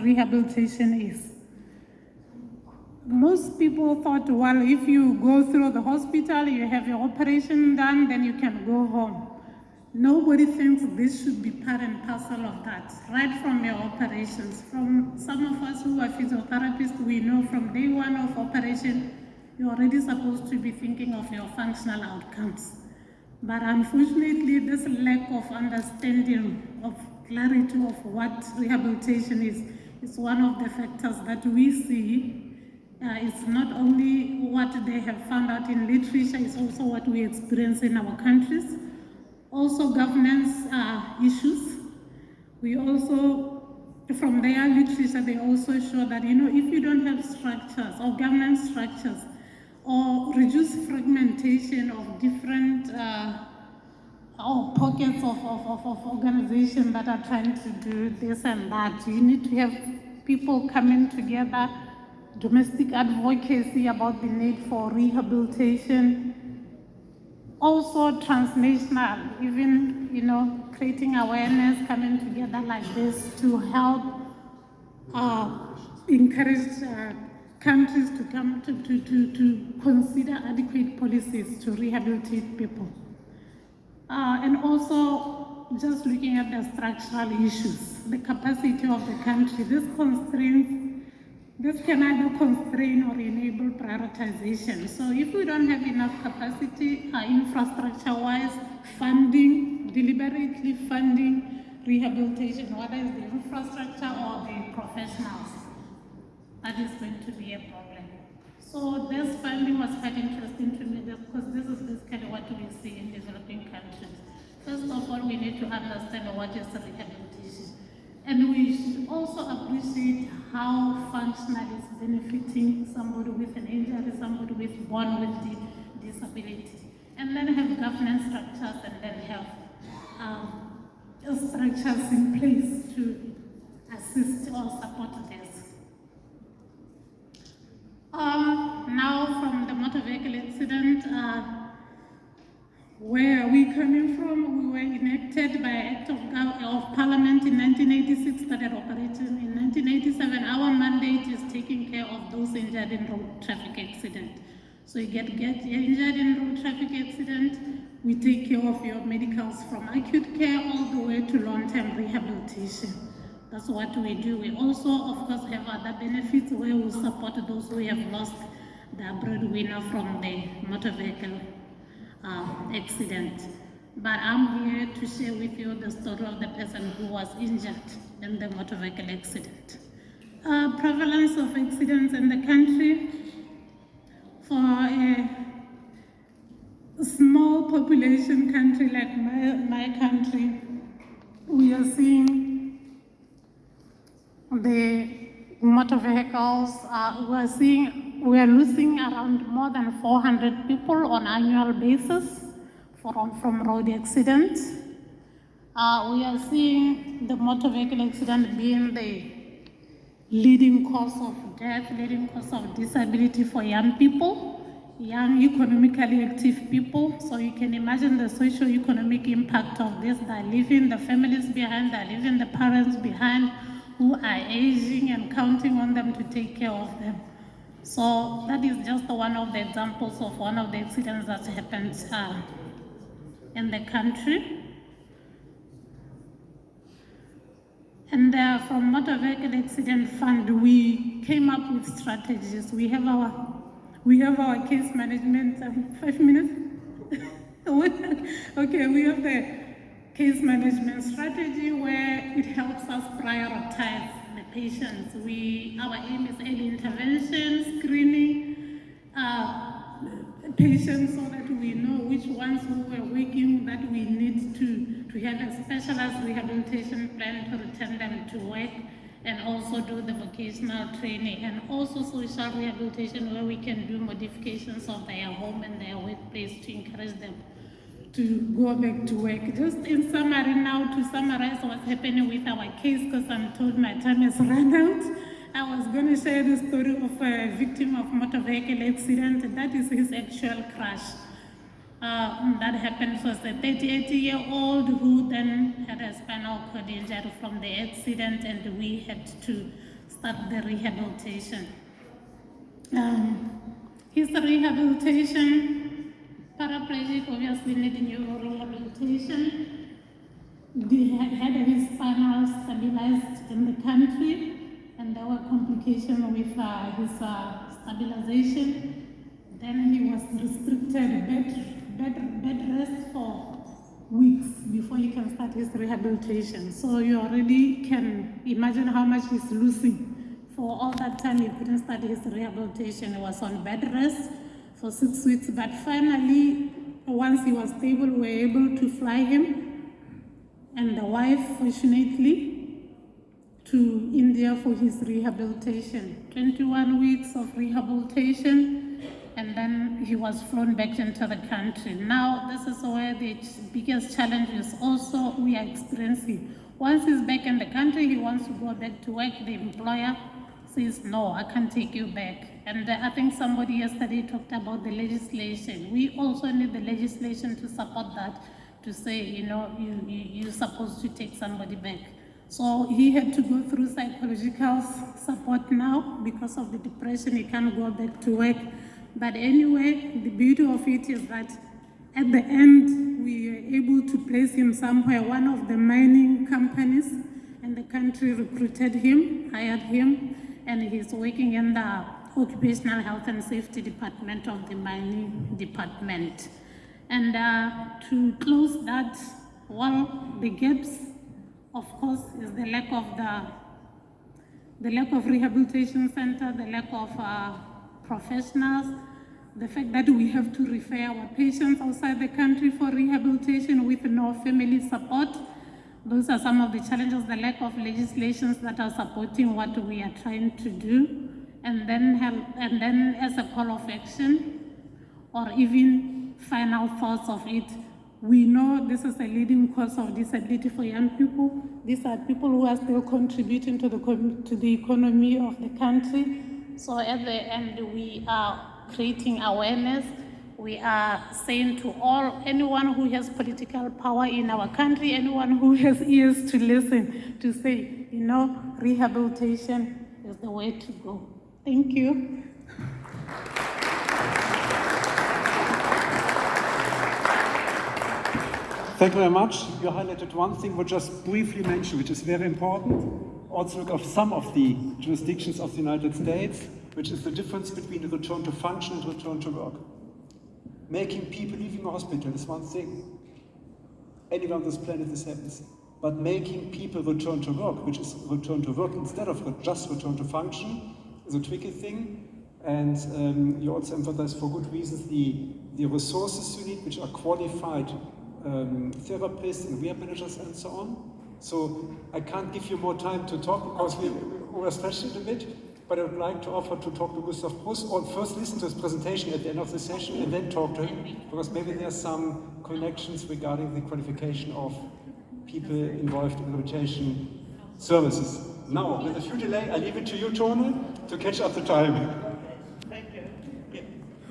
rehabilitation is. Most people thought, well, if you go through the hospital, you have your operation done, then you can go home. Nobody thinks this should be part and parcel of that, right from your operations. From some of us who are physiotherapists, we know from day one of operation, you're already supposed to be thinking of your functional outcomes. But unfortunately, this lack of understanding, of clarity of what rehabilitation is one of the factors that we see. It's not only what they have found out in literature, it's also what we experience in our countries. Also governance issues. We also, from their literature, they also show that, if you don't have structures or governance structures or reduce fragmentation of different or pockets of organizations that are trying to do this and that, you need to have people coming together, domestic advocacy about the need for rehabilitation, also transnational, even, creating awareness, coming together like this to help encourage countries to come to consider adequate policies to rehabilitate people. And also just looking at the structural issues, the capacity of the country, this can either constrain or enable prioritization. So if we don't have enough capacity, infrastructure-wise, funding, deliberately funding rehabilitation, whether it's the infrastructure or the professionals, that is going to be a problem. So this finding was quite interesting to me because this is basically what we see in developing countries. First of all, we need to understand what is rehabilitation. And we should also appreciate how functional is benefiting somebody with an injury, somebody with born with the disability. And then have governance structures and then have structures in place to assist or support this. Now from the motor vehicle accident, where are we coming from? We were enacted by Act of Parliament in 1986, started operating in 1987. Our mandate is taking care of those injured in road traffic accident. So you get injured in road traffic accident, we take care of your medicals from acute care all the way to long-term rehabilitation. That's what we do. We also, of course, have other benefits where we support those who have lost their breadwinner from the motor vehicle accident. But I'm here to share with you the story of the person who was injured in the motor vehicle accident. Prevalence of accidents in the country. For a small population country like my country, we are seeing the motor vehicles, we are losing around more than 400 people on an annual basis from road accidents. We are seeing the motor vehicle accident being the leading cause of death, leading cause of disability for young people, young economically active people. So you can imagine the socio-economic impact of this. They're leaving the families behind, they're leaving the parents behind who are aging and counting on them to take care of them. So that is just one of the examples of one of the accidents that happened in the country. And from Motor Vehicle Accident Fund, we came up with strategies. We have our case management, 5 minutes? Okay, we have the case management strategy where it helps us prioritize the patients. Our aim is early intervention, screening patients so that we know which ones who were working that we need to have a specialized rehabilitation plan to return them to work, and also do the vocational training, and also social rehabilitation where we can do modifications of their home and their workplace to encourage them to go back to work. Just in summary now, to summarize what's happening with our case, because I'm told my time has run out. I was going to share the story of a victim of motor vehicle accident. That is his actual crash. That happened was a 38-year-old who then had a spinal cord injury from the accident, and we had to start the rehabilitation. His rehabilitation, paraplegic, obviously needing rehabilitation. He had his spinal stabilized in the country, and there were complications with his stabilization. Then he was restricted bed rest for weeks before he can start his rehabilitation. So you already can imagine how much he's losing. For all that time he couldn't start his rehabilitation. He was on bed rest for 6 weeks, but finally, once he was stable, we were able to fly him and the wife, fortunately, to India for his rehabilitation. 21 weeks of rehabilitation, and then he was flown back into the country. Now, this is where the biggest challenge is also we are experiencing. Once he's back in the country, he wants to go back to work. The employer says, no, I can't take you back. And I think somebody yesterday talked about the legislation. We also need the legislation to support that, to say, you're supposed to take somebody back. So he had to go through psychological support now because of the depression. He can't go back to work. But anyway, the beauty of it is that at the end, we were able to place him somewhere. One of the mining companies in the country recruited him, hired him, and he's working in the Occupational Health and Safety Department of the mining department. And to close that, the gaps, of course, is the lack of rehabilitation center, the lack of professionals, the fact that we have to refer our patients outside the country for rehabilitation with no family support. Those are some of the challenges, the lack of legislations that are supporting what we are trying to do. And then as a call of action, or even final thoughts of it, we know this is a leading cause of disability for young people. These are people who are still contributing to the economy of the country. So at the end, we are creating awareness. We are saying to anyone who has political power in our country, anyone who has ears to listen, to say, rehabilitation is the way to go. Thank you. Thank you very much. You highlighted one thing we just briefly mentioned, which is very important. Also look at some of the jurisdictions of the United States, which is the difference between return to function and return to work. Making people leaving a hospital is one thing. Anywhere on this planet this happens. But making people return to work, which is return to work instead of just return to function, is a tricky thing. And you also emphasize for good reasons the resources you need, which are qualified therapists and rehabilitators and so on. So I can't give you more time to talk because we overstretched it a bit, but I would like to offer to talk to Gustav Bruss, or first listen to his presentation at the end of the session and then talk to him, because maybe there's some connections regarding the qualification of people involved in rehabilitation services. Now, with a few delay, I leave it to you, Tone, to catch up the time.